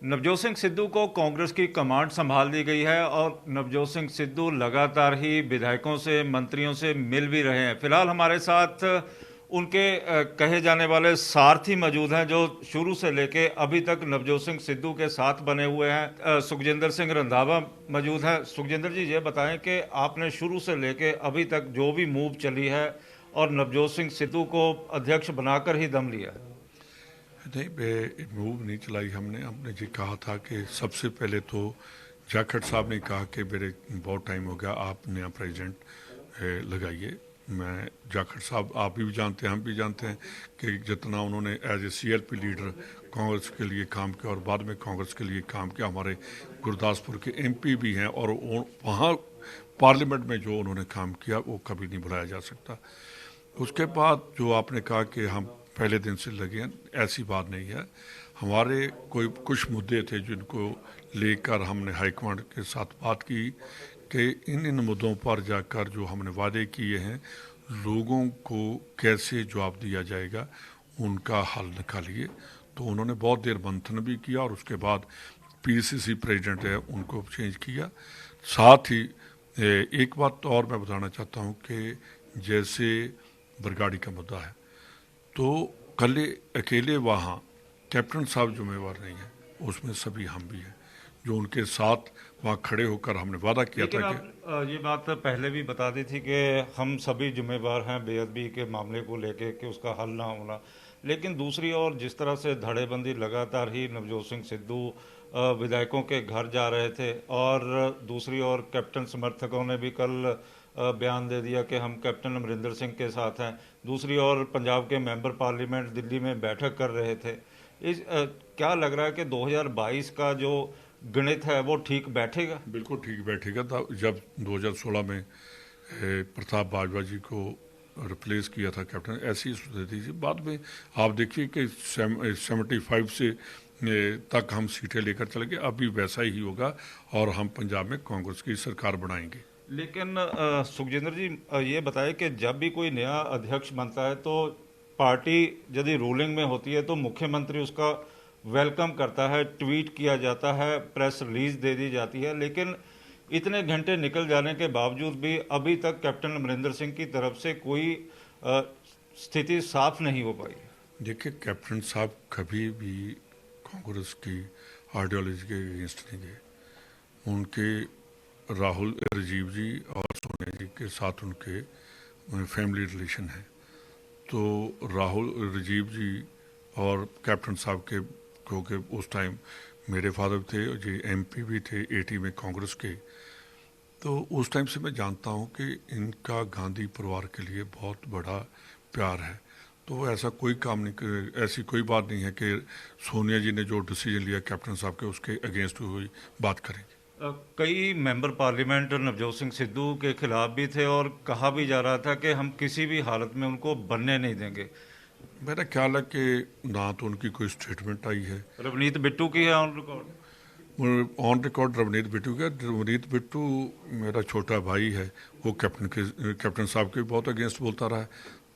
नवजोत सिंह सिद्धू को कांग्रेस की कमांड संभाल दी गई है और नवजोत सिंह सिद्धू लगातार ही विधायकों से मंत्रियों से मिल भी रहे हैं। फिलहाल हमारे साथ उनके कहे जाने वाले सारथी मौजूद हैं जो शुरू से लेके अभी तक नवजोत सिंह सिद्धू के साथ बने हुए हैं। सुखजिंदर सिंह रंधावा मौजूद है। सुखजिंदर जी, ये बताएं कि आपने शुरू से लेके अभी तक जो भी मूव चली है और नवजोत सिंह सिद्धू को अध्यक्ष बनाकर ही दम लिया है। नहीं, मूव नहीं चलाई हमने जी कहा था कि सबसे पहले तो जाखड़ साहब ने कहा कि मेरे बहुत टाइम हो गया, आप नया प्रेसिडेंट लगाइए। मैं जाखड़ साहब, आप भी जानते हैं, हम भी जानते हैं कि जितना उन्होंने as a CLP leader Congress के लिए काम किया और बाद में कांग्रेस के लिए काम किया। हमारे गुरदासपुर के MP भी हैं और वहाँ पार्लियामेंट में जो उन्होंने काम किया वो कभी नहीं भुलाया जा सकता। उसके बाद जो आपने कहा कि हम पहले दिन से लगे हैं, ऐसी बात नहीं है। हमारे कुछ मुद्दे थे जिनको लेकर हमने हाईकमांड के साथ बात की कि इन मुद्दों पर जाकर जो हमने वादे किए हैं, लोगों को कैसे जवाब दिया जाएगा, उनका हल निकालिए। तो उन्होंने बहुत देर मंथन भी किया और उसके बाद PCC प्रेसिडेंट है उनको चेंज किया। साथ ही एक बात और मैं बताना चाहता हूँ कि जैसे बरगाड़ी का मुद्दा है, तो कल अकेले वहाँ कैप्टन साहब जिम्मेवार नहीं है, उसमें सभी हम भी हैं जो उनके साथ वहाँ खड़े होकर हमने वादा किया था कि ये बात पहले भी बता दी थी कि हम सभी जिम्मेवार हैं बेअदबी के मामले को लेके कि उसका हल ना होना। लेकिन दूसरी ओर जिस तरह से धड़ेबंदी लगातार ही नवजोत सिंह सिद्धू विधायकों के घर जा रहे थे और दूसरी ओर कैप्टन समर्थकों ने भी कल बयान दे दिया कि हम कैप्टन अमरिंदर सिंह के साथ हैं। दूसरी ओर पंजाब के मेंबर पार्लियामेंट दिल्ली में बैठक कर रहे थे। क्या लग रहा है कि 2022 का जो गणित है वो ठीक बैठेगा? बिल्कुल ठीक बैठेगा। जब 2016 में प्रताप बाजवा जी को रिप्लेस किया था कैप्टन, ऐसी स्थिति थी। बाद में आप देखिए कि 75 से तक हम सीटें लेकर चले गए। अभी वैसा ही होगा और हम पंजाब में कांग्रेस की सरकार बनाएंगे। लेकिन सुखजिंदर जी, ये बताए कि जब भी कोई नया अध्यक्ष बनता है तो पार्टी यदि रूलिंग में होती है तो मुख्यमंत्री उसका वेलकम करता है, ट्वीट किया जाता है, प्रेस रिलीज दे दी जाती है। लेकिन इतने घंटे निकल जाने के बावजूद भी अभी तक कैप्टन अमरिंदर सिंह की तरफ से कोई स्थिति साफ नहीं हो पाई। देखिए, कैप्टन साहब कभी भी कांग्रेस की आइडियोलॉजी के अगेंस्ट नहीं गए। उनके राहुल राजीव जी और सोनिया जी के साथ उनके फैमिली रिलेशन है। तो राहुल राजीव जी और कैप्टन साहब के, क्योंकि उस टाइम मेरे फादर थे जी, MP भी थे 80 में कांग्रेस के, तो उस टाइम से मैं जानता हूं कि इनका गांधी परिवार के लिए बहुत बड़ा प्यार है। तो ऐसा कोई काम नहीं, ऐसी कोई बात नहीं है कि सोनिया जी ने जो डिसीजन लिया कैप्टन साहब के, उसके अगेंस्ट हुई बात करेंगे। कई मेंबर पार्लियामेंट नवजोत सिंह सिद्धू के खिलाफ भी थे और कहा भी जा रहा था कि हम किसी भी हालत में उनको बनने नहीं देंगे। मेरा ख्याल है कि ना तो उनकी कोई स्टेटमेंट आई है। रवनीत बिट्टू की है ऑन रिकॉर्ड रवनीत बिट्टू का। रवनीत बिट्टू मेरा छोटा भाई है, वो कैप्टन साहब के बहुत अगेंस्ट बोलता रहा है।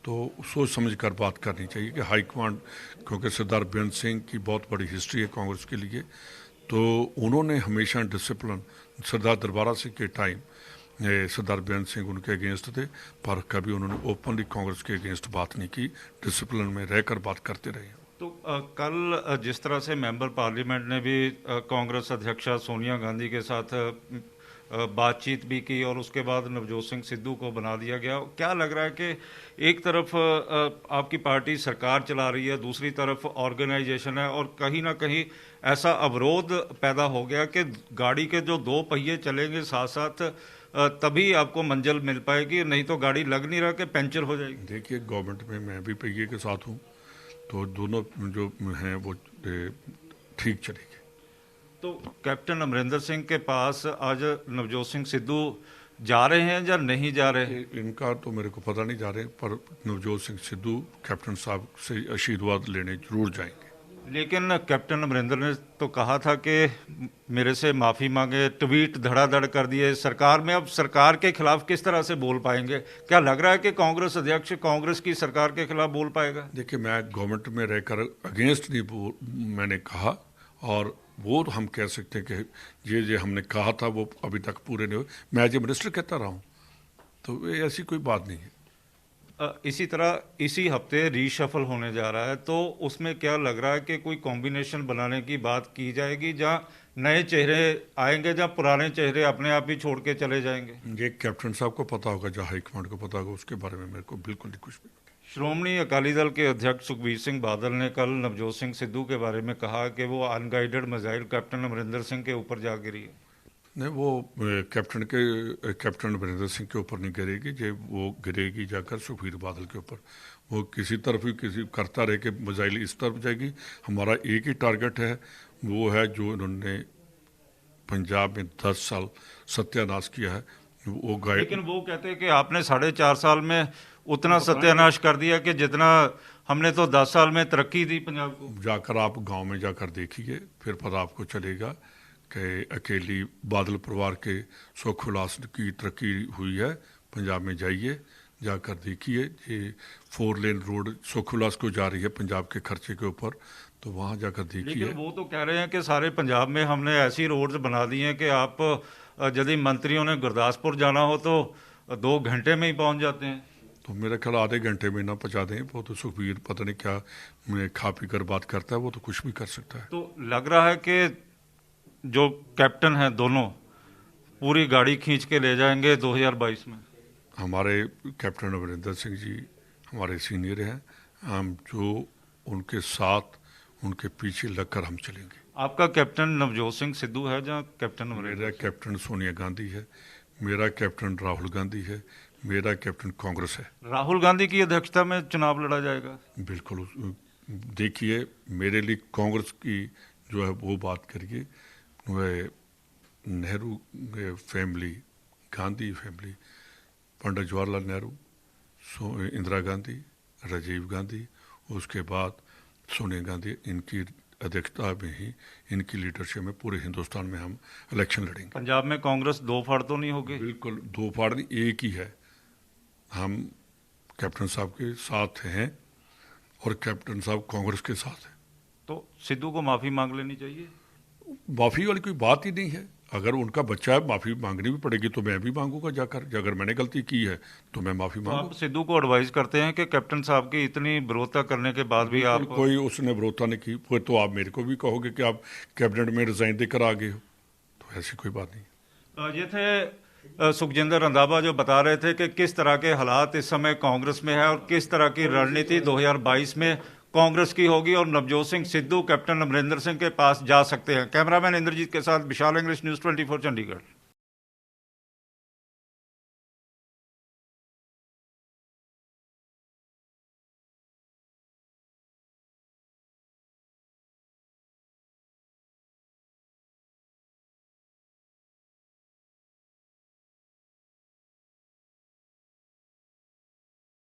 तो सोच समझ कर बात करनी चाहिए कि हाईकमांड, क्योंकि सरदार बेअंत सिंह की बहुत बड़ी हिस्ट्री है कांग्रेस के लिए, तो उन्होंने हमेशा डिसिप्लिन, सरदार दरबारा सिंह के टाइम सरदार बेअंत सिंह उनके अगेंस्ट थे, पर कभी उन्होंने ओपनली कांग्रेस के अगेंस्ट बात नहीं की, डिसिप्लिन में रहकर बात करते रहे। तो कल जिस तरह से मेंबर पार्लियामेंट ने भी कांग्रेस अध्यक्षा सोनिया गांधी के साथ बातचीत भी की और उसके बाद नवजोत सिंह सिद्धू को बना दिया गया, क्या लग रहा है कि एक तरफ आपकी पार्टी सरकार चला रही है, दूसरी तरफ ऑर्गेनाइजेशन है और कहीं ना कहीं ऐसा अवरोध पैदा हो गया कि गाड़ी के जो दो पहिए चलेंगे साथ साथ तभी आपको मंजिल मिल पाएगी, नहीं तो गाड़ी लग नहीं रहा कि पंचर हो जाएगी। देखिए, गवर्नमेंट में मैं भी पहिए के साथ हूँ, तो दोनों जो हैं वो ठीक चलेगी। तो कैप्टन अमरिंदर सिंह के पास आज नवजोत सिंह सिद्धू जा रहे हैं या नहीं जा रहे हैं? इनका तो मेरे को पता नहीं जा रहे, पर नवजोत सिंह सिद्धू कैप्टन साहब से आशीर्वाद लेने जरूर जाएंगे। लेकिन कैप्टन अमरिंदर ने तो कहा था कि मेरे से माफ़ी मांगे, ट्वीट धड़ाधड़ कर दिए सरकार में। अब सरकार के खिलाफ किस तरह से बोल पाएंगे? क्या लग रहा है कि कांग्रेस अध्यक्ष कांग्रेस की सरकार के खिलाफ बोल पाएगा? देखिए, मैं गवर्नमेंट में रहकर अगेंस्ट नहीं मैंने कहा, और वो तो हम कह सकते हैं कि ये हमने कहा था वो अभी तक पूरे नहीं हुए। मैं एज ए मिनिस्टर कहता रहा हूँ, तो ये ऐसी कोई बात नहीं है। इसी तरह इसी हफ्ते रीशफल होने जा रहा है, तो उसमें क्या लग रहा है कि कोई कॉम्बिनेशन बनाने की बात की जाएगी, जहां नए चेहरे आएंगे, जहां पुराने चेहरे अपने आप ही छोड़ के चले जाएंगे? ये कैप्टन साहब को पता होगा, जहाँ हाईकमांड को पता होगा, उसके बारे में मेरे को बिल्कुल नहीं कुछ भी। श्रोमणी अकाली दल के अध्यक्ष सुखबीर सिंह बादल ने कल नवजोत सिंह सिद्धू के बारे में कहा कि वो unguided missile captain Amarinder Singh के ऊपर जा गिरी है। नहीं, वो कैप्टन अमरिंदर सिंह के ऊपर नहीं गिरेगी, जे वो गिरेगी जाकर सुखबीर बादल के ऊपर। वो किसी तरफ ही किसी करता रहे कि मिसाइल इस तरफ जाएगी। हमारा एक ही टारगेट है, वो है जो इन्होंने पंजाब में 10 साल सत्यानाश किया है, वो गाइड। लेकिन वो कहते हैं कि आपने 4.5 साल में उतना सत्यानाश कर दिया कि जितना हमने तो 10 साल में तरक्की दी पंजाब को। जाकर आप गांव में जाकर देखिए, फिर पता आपको चलेगा कि अकेली बादल परिवार के सुख उल्लास की तरक्की हुई है। पंजाब में जाइए, जाकर देखिए, ये 4 लेन रोड सुख उल्लास को जा रही है पंजाब के खर्चे के ऊपर, तो वहाँ जाकर देखिए। लेकिन वो तो कह रहे हैं कि सारे पंजाब में हमने ऐसी रोड्स बना दी हैं कि आप यदि मंत्रियों ने गुरदासपुर जाना हो तो 2 घंटे में ही पहुंच जाते हैं। तो मेरा ख्याल आधे घंटे में ना पहुंचा दें। वो तो सुखबीर पता नहीं क्या मैं खा पी कर बात करता है, वो तो कुछ भी कर सकता है। तो लग रहा है कि जो कैप्टन है दोनों पूरी गाड़ी खींच के ले जाएंगे 2022 में। हमारे कैप्टन अमरिंदर सिंह जी हमारे सीनियर हैं, हम जो उनके साथ उनके पीछे लगकर हम चलेंगे। आपका कैप्टन नवजोत सिंह सिद्धू है जहाँ कैप्टन अमरिंदर? मेरा कैप्टन सोनिया गांधी है, मेरा कैप्टन राहुल गांधी है, मेरा कैप्टन कांग्रेस है। राहुल गांधी की अध्यक्षता में चुनाव लड़ा जाएगा? बिल्कुल। देखिए, मेरे लिए कांग्रेस की जो है वो बात करिए, वह नेहरू फैमिली, गांधी फैमिली, पंडित जवाहरलाल नेहरू, इंदिरा गांधी, राजीव गांधी, उसके बाद सोनिया गांधी, इनकी अध्यक्षता में ही, इनकी लीडरशिप में पूरे हिंदुस्तान में हम इलेक्शन लड़ेंगे। पंजाब में कांग्रेस 2 फाड़ तो नहीं होगी? बिल्कुल 2 फाड़ नहीं, एक ही है। हम कैप्टन साहब के साथ हैं और कैप्टन साहब कांग्रेस के साथ हैं। तो सिद्धू को माफी मांग लेनी चाहिए? माफी वाली कोई बात ही नहीं है। अगर उनका बच्चा है, माफी मांगनी भी पड़ेगी, तो मैं भी मांगूंगा जाकर। अगर मैंने गलती की है तो मैं माफी तो मांगूंगा। आप सिद्धू को एडवाइस करते हैं कि कैप्टन साहब की इतनी विरोधता करने के बाद भी आप? कोई उसने विरोधता नहीं की, वो तो आप मेरे को भी कहोगे कि आप कैबिनेट में रिजाइन देकर आ गए हो, तो ऐसी कोई बात नहीं। ये थे सुखजिंदर रंधावा, जो बता रहे थे कि किस तरह के हालात इस समय कांग्रेस में है और किस तरह की रणनीति 2022 में कांग्रेस की होगी और नवजोत सिंह सिद्धू कैप्टन अमरिंदर सिंह के पास जा सकते हैं। कैमरामैन इंद्रजीत के साथ विशाल इंग्लिश, न्यूज़ 24 चंडीगढ़।